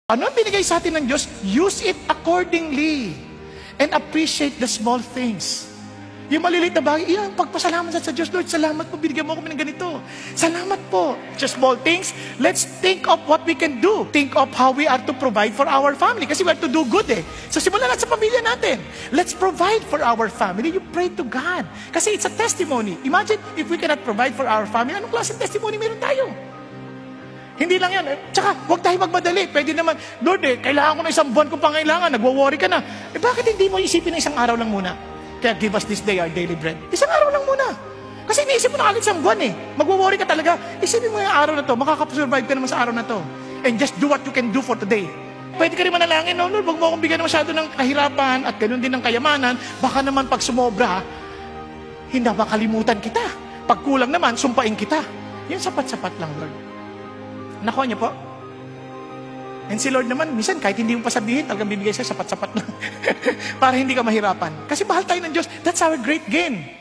Ano ang binigay sa atin ng Diyos? Use it accordingly. And appreciate the small things. Yung maliliit na bagay, yan, pagpasalamat sa Diyos. Lord, salamat po, binigyan mo kami ng ganito. Salamat po. Just small things, let's think of what we can do. Think of how we are to provide for our family. Kasi we are to do good eh. So simulan natin sa pamilya natin. Let's provide for our family. You pray to God. Kasi it's a testimony. Imagine if we cannot provide for our family, anong klaseng testimony meron tayo? Hindi lang yan. Tsaka, huwag tayo magmadali. Pwede naman, Lord kailangan ko na isang buwan ko pangailangan. Nagwo-worry ka na. Bakit hindi mo isipin na isang araw lang muna? Kaya give us this day our daily bread. Isang araw lang muna. Kasi iniisip mo na agad isang buwan Magwo-worry ka talaga. Isipin mo yung araw na to. Makakasurvive ka naman sa araw na to. And just do what you can do for today. Pwede ka rin manalangin, Lord, huwag mo akong bigyan masyado ng kahirapan at ganoon din ng kayamanan. Baka naman pag sumobra, hindi makalimutan kita. Pag kulang naman, sumpain kita. Yan sapat-sapat lang, Lord. Nakuha niyo po? And si Lord naman, minsan kahit hindi mo pa sabihin, talagang bibigay siya sapat-sapat lang. Para hindi ka mahirapan. Kasi mahal tayo ng Diyos. That's our great gain.